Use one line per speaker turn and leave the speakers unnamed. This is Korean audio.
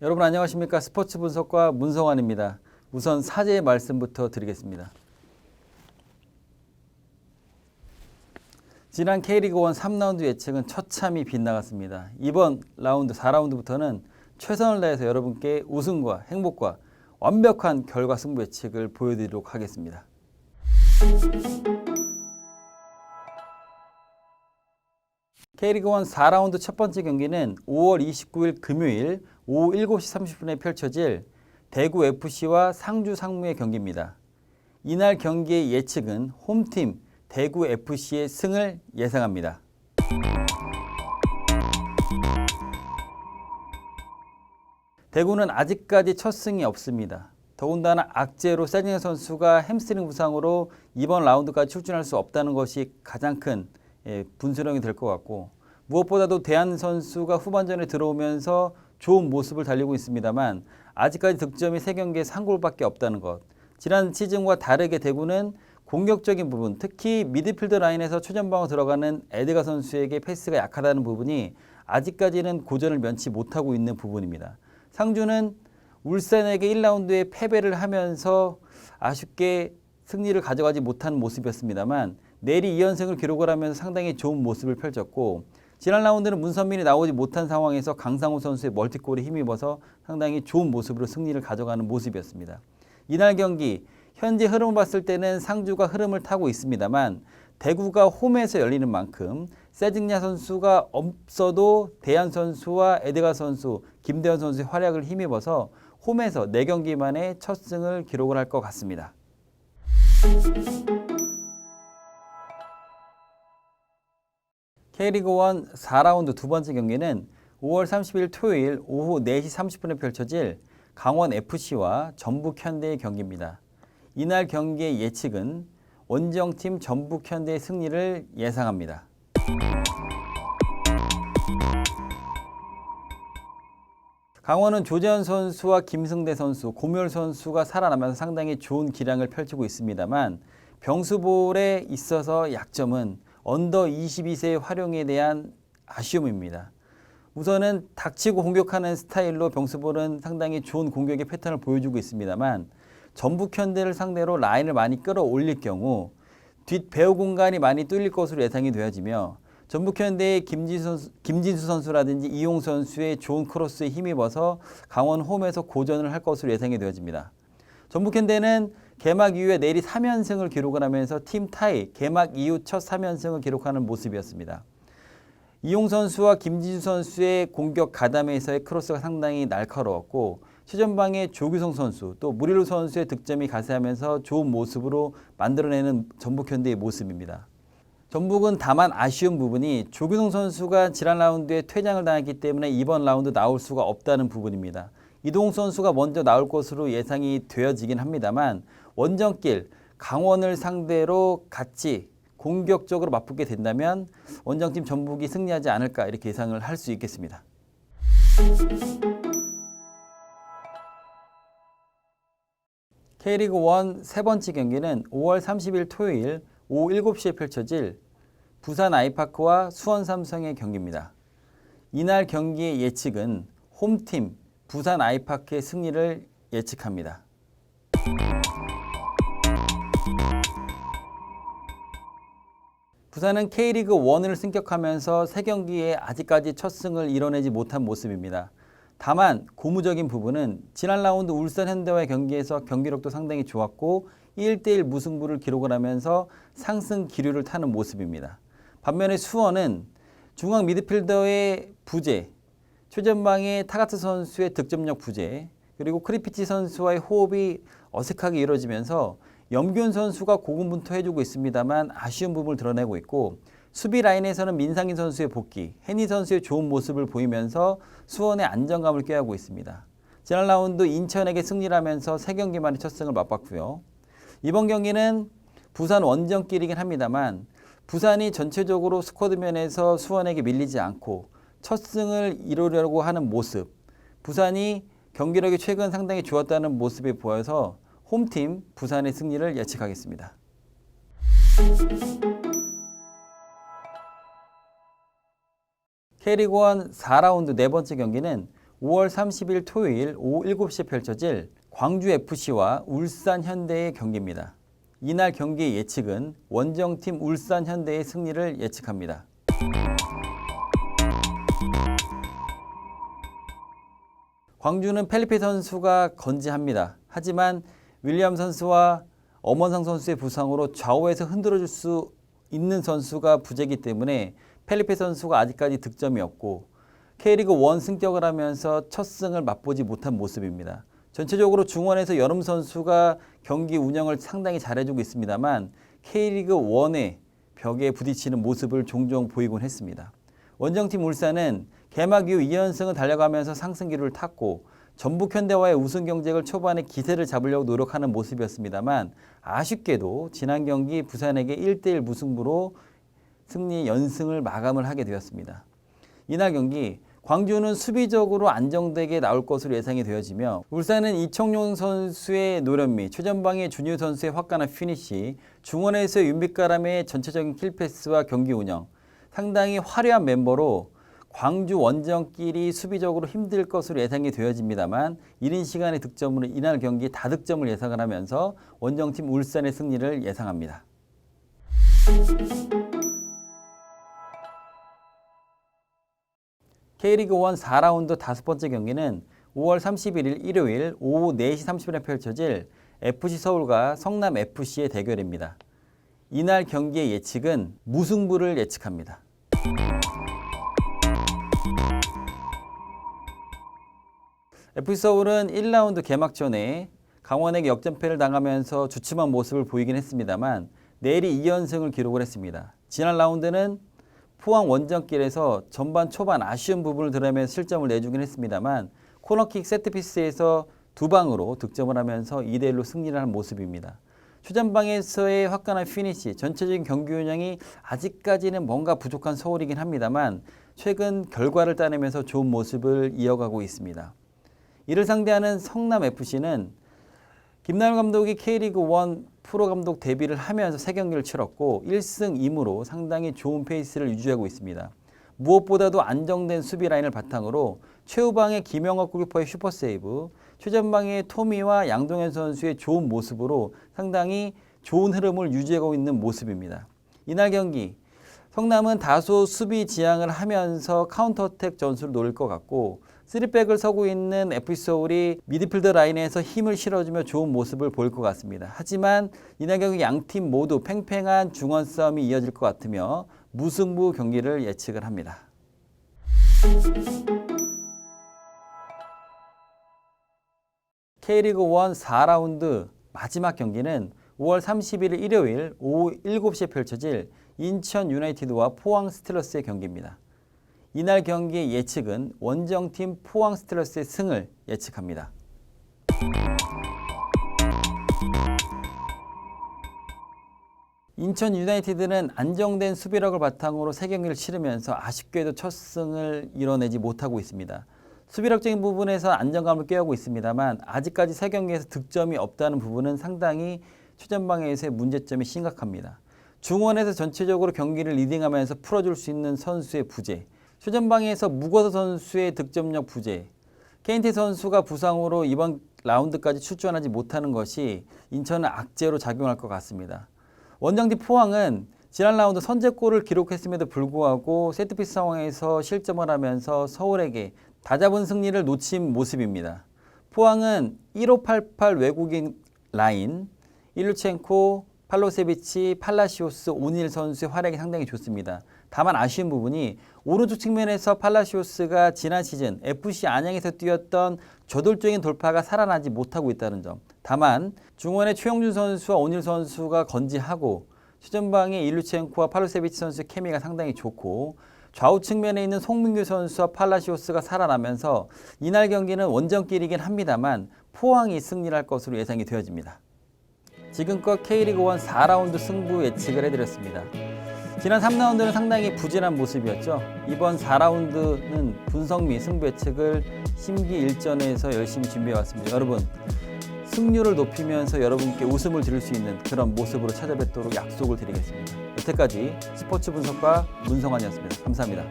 여러분 안녕하십니까? 스포츠 분석가 문성환입니다. 우선 사죄의 말씀부터 드리겠습니다. 지난 K리그1 3라운드 예측은 처참히 빗나갔습니다. 이번 라운드 4라운드부터는 최선을 다해서 여러분께 우승과 행복과 완벽한 결과 승부 예측을 보여드리도록 하겠습니다. K리그1 4라운드 첫 번째 경기는 5월 29일 금요일 오후 7시 30분에 펼쳐질 대구FC와 상주 상무의 경기입니다. 이날 경기의 예측은 홈팀 대구FC의 승을 예상합니다. 대구는 아직까지 첫 승이 없습니다. 더군다나 악재로 세징야 선수가 햄스트링 부상으로 이번 라운드까지 출전할 수 없다는 것이 가장 큰 분수령이 될 것 같고, 무엇보다도 대한 선수가 후반전에 들어오면서 좋은 모습을 달리고 있습니다만 아직까지 득점이 3경기에서 1골밖에 없다는 것. 지난 시즌과 다르게 대구는 공격적인 부분, 특히 미드필더 라인에서 최전방으로 들어가는 에드가 선수에게 패스가 약하다는 부분이 아직까지는 고전을 면치 못하고 있는 부분입니다. 상주는 울산에게 1라운드에 패배를 하면서 아쉽게 승리를 가져가지 못한 모습이었습니다만 내리 2연승을 기록을 하면서 상당히 좋은 모습을 펼쳤고, 지난 라운드는 문선민이 나오지 못한 상황에서 강상우 선수의 멀티골에 힘입어서 상당히 좋은 모습으로 승리를 가져가는 모습이었습니다. 이날 경기 현재 흐름을 봤을 때는 상주가 흐름을 타고 있습니다만 대구가 홈에서 열리는 만큼 세징야 선수가 없어도 대한 선수와 에드가 선수, 김대현 선수의 활약을 힘입어서 홈에서 4경기 만에 첫 승을 기록을 할 것 같습니다. K리그1 4라운드 두 번째 경기는 5월 30일 토요일 오후 4시 30분에 펼쳐질 강원FC와 전북현대의 경기입니다. 이날 경기의 예측은 원정팀 전북현대의 승리를 예상합니다. 강원은 조재현 선수와 김승대 선수, 고묘일 선수가 살아나면서 상당히 좋은 기량을 펼치고 있습니다만 병수볼에 있어서 약점은 언더 22세의 활용에 대한 아쉬움입니다. 우선은 닥치고 공격하는 스타일로 병수볼은 상당히 좋은 공격의 패턴을 보여주고 있습니다만 전북현대를 상대로 라인을 많이 끌어올릴 경우 뒷 배후 공간이 많이 뚫릴 것으로 예상이 되어지며 전북현대의 김진수 선수라든지 이용 선수의 좋은 크로스에 힘입어서 강원 홈에서 고전을 할 것으로 예상이 되어집니다. 전북현대는 개막 이후에 내리 3연승을 기록을 하면서 팀 타이 개막 이후 첫 3연승을 기록하는 모습이었습니다. 이용 선수와 김진수 선수의 공격 가담에서의 크로스가 상당히 날카로웠고 최전방의 조규성 선수 또 무릴로 선수의 득점이 가세하면서 좋은 모습으로 만들어내는 전북현대의 모습입니다. 전북은 다만 아쉬운 부분이 조규성 선수가 지난 라운드에 퇴장을 당했기 때문에 이번 라운드 나올 수가 없다는 부분입니다. 이동욱 선수가 먼저 나올 것으로 예상이 되어지긴 합니다만 원정길 강원을 상대로 같이 공격적으로 맞붙게 된다면 원정팀 전북이 승리하지 않을까 이렇게 예상을 할 수 있겠습니다. K리그1 세 번째 경기는 5월 30일 토요일 오후 7시에 펼쳐질 부산 아이파크와 수원 삼성의 경기입니다. 이날 경기의 예측은 홈팀 부산 아이파크의 승리를 예측합니다. 부산은 K리그1을 승격하면서 3경기에 아직까지 첫 승을 이뤄내지 못한 모습입니다. 다만 고무적인 부분은 지난 라운드 울산 현대와의 경기에서 경기력도 상당히 좋았고 1대1 무승부를 기록을 하면서 상승 기류를 타는 모습입니다. 반면에 수원은 중앙 미드필더의 부재, 최전방의 타가트 선수의 득점력 부재, 그리고 크리피치 선수와의 호흡이 어색하게 이루어지면서 염균 선수가 고군분투해주고 있습니다만 아쉬운 부분을 드러내고 있고 수비 라인에서는 민상인 선수의 복귀, 해니 선수의 좋은 모습을 보이면서 수원의 안정감을 꾀하고 있습니다. 지난 라운드 인천에게 승리를 하면서 3경기 만에 첫 승을 맛봤고요. 이번 경기는 부산 원정길이긴 합니다만 부산이 전체적으로 스쿼드 면에서 수원에게 밀리지 않고 첫 승을 이루려고 하는 모습, 부산이 경기력이 최근 상당히 좋았다는 모습이 보여서 홈팀 부산의 승리를 예측하겠습니다. K리그1 4라운드 네 번째 경기는 5월 30일 토요일 오후 7시에 펼쳐질 광주FC와 울산현대의 경기입니다. 이날 경기의 예측은 원정팀 울산현대의 승리를 예측합니다. 광주는 펠리페 선수가 건재합니다. 하지만 윌리엄 선수와 엄원상 선수의 부상으로 좌우에서 흔들어줄 수 있는 선수가 부재이기 때문에 펠리페 선수가 아직까지 득점이 없고 K리그 1 승격을 하면서 첫 승을 맛보지 못한 모습입니다. 전체적으로 중원에서 여름 선수가 경기 운영을 상당히 잘해주고 있습니다만 K리그 1의 벽에 부딪히는 모습을 종종 보이곤 했습니다. 원정팀 울산은 개막 이후 2연승을 달려가면서 상승기류를 탔고 전북현대와의 우승 경쟁을 초반에 기세를 잡으려고 노력하는 모습이었습니다만 아쉽게도 지난 경기 부산에게 1대1 무승부로 승리 연승을 마감을 하게 되었습니다. 이날 경기 광주는 수비적으로 안정되게 나올 것으로 예상이 되어지며 울산은 이청용 선수의 노련미, 최전방의 준유 선수의 화끈한 피니시, 중원에서의 윤빛가람의 전체적인 킬패스와 경기 운영, 상당히 화려한 멤버로 광주 원정끼리 수비적으로 힘들 것으로 예상이 되어집니다만 이른 시간의 득점으로 이날 경기 다득점을 예상을 하면서 원정팀 울산의 승리를 예상합니다. K리그 1 4라운드 5번째 경기는 5월 31일 일요일 오후 4시 30분에 펼쳐질 FC서울과 성남FC의 대결입니다. 이날 경기의 예측은 무승부를 예측합니다. FC서울은 1라운드 개막 전에 강원에게 역전패를 당하면서 주춤한 모습을 보이긴 했습니다만 내일이 2연승을 기록을 했습니다. 지난 라운드는 포항 원정길에서 전반 초반 아쉬운 부분을 드러내면서 실점을 내주긴 했습니다만 코너킥 세트피스에서 두 방으로 득점을 하면서 2대1로 승리를 한 모습입니다. 초전방에서의 화끈한 피니시, 전체적인 경기 운영이 아직까지는 뭔가 부족한 서울이긴 합니다만 최근 결과를 따내면서 좋은 모습을 이어가고 있습니다. 이를 상대하는 성남FC는 김나열 감독이 K리그 1 프로 감독 데뷔를 하면서 3경기를 치렀고 1승 2무로 상당히 좋은 페이스를 유지하고 있습니다. 무엇보다도 안정된 수비 라인을 바탕으로 최후방의 김영학 골키퍼의 슈퍼세이브, 최전방의 토미와 양동현 선수의 좋은 모습으로 상당히 좋은 흐름을 유지하고 있는 모습입니다. 이날 경기 성남은 다소 수비 지향을 하면서 카운터어택 전술을 노릴 것 같고 3백을 서고 있는 FC서울이 미드필더 라인에서 힘을 실어주며 좋은 모습을 보일 것 같습니다. 하지만 이날 경기 양팀 모두 팽팽한 중원 싸움이 이어질 것 같으며 무승부 경기를 예측을 합니다. K리그 1 4라운드 마지막 경기는 5월 31일 일요일 오후 7시에 펼쳐질 인천 유나이티드와 포항 스틸러스의 경기입니다. 이날 경기의 예측은 원정팀 포항 스틸러스의 승을 예측합니다. 인천 유나이티드는 안정된 수비력을 바탕으로 3경기를 치르면서 아쉽게도 첫 승을 이뤄내지 못하고 있습니다. 수비력적인 부분에서 안정감을 꾀하고 있습니다만 아직까지 3경기에서 득점이 없다는 부분은 상당히 최전방에서의 문제점이 심각합니다. 중원에서 전체적으로 경기를 리딩하면서 풀어줄 수 있는 선수의 부재, 최전방에서 무거서 선수의 득점력 부재, 케인테 선수가 부상으로 이번 라운드까지 출전하지 못하는 것이 인천은 악재로 작용할 것 같습니다. 원정팀 포항은 지난 라운드 선제골을 기록했음에도 불구하고 세트피스 상황에서 실점을 하면서 서울에게 다잡은 승리를 놓친 모습입니다. 포항은 1588 외국인 라인, 일루첸코, 팔로세비치, 팔라시오스, 오닐 선수의 활약이 상당히 좋습니다. 다만 아쉬운 부분이 오른쪽 측면에서 팔라시오스가 지난 시즌 FC 안양에서 뛰었던 저돌적인 돌파가 살아나지 못하고 있다는 점. 다만 중원의 최용준 선수와 오닐 선수가 건재하고 최전방의 일루첸코와 팔로세비치 선수의 케미가 상당히 좋고 좌우 측면에 있는 송민규 선수와 팔라시오스가 살아나면서 이날 경기는 원정길이긴 합니다만 포항이 승리를 할 것으로 예상이 되어집니다. 지금껏 K리그 1 4라운드 승부 예측을 해드렸습니다. 지난 3라운드는 상당히 부진한 모습이었죠. 이번 4라운드는 분석 및 승부 예측을 심기일전에서 열심히 준비해왔습니다. 여러분 승률을 높이면서 여러분께 웃음을 드릴 수 있는 그런 모습으로 찾아뵙도록 약속을 드리겠습니다. 여태까지 스포츠 분석가 문성환이었습니다. 감사합니다.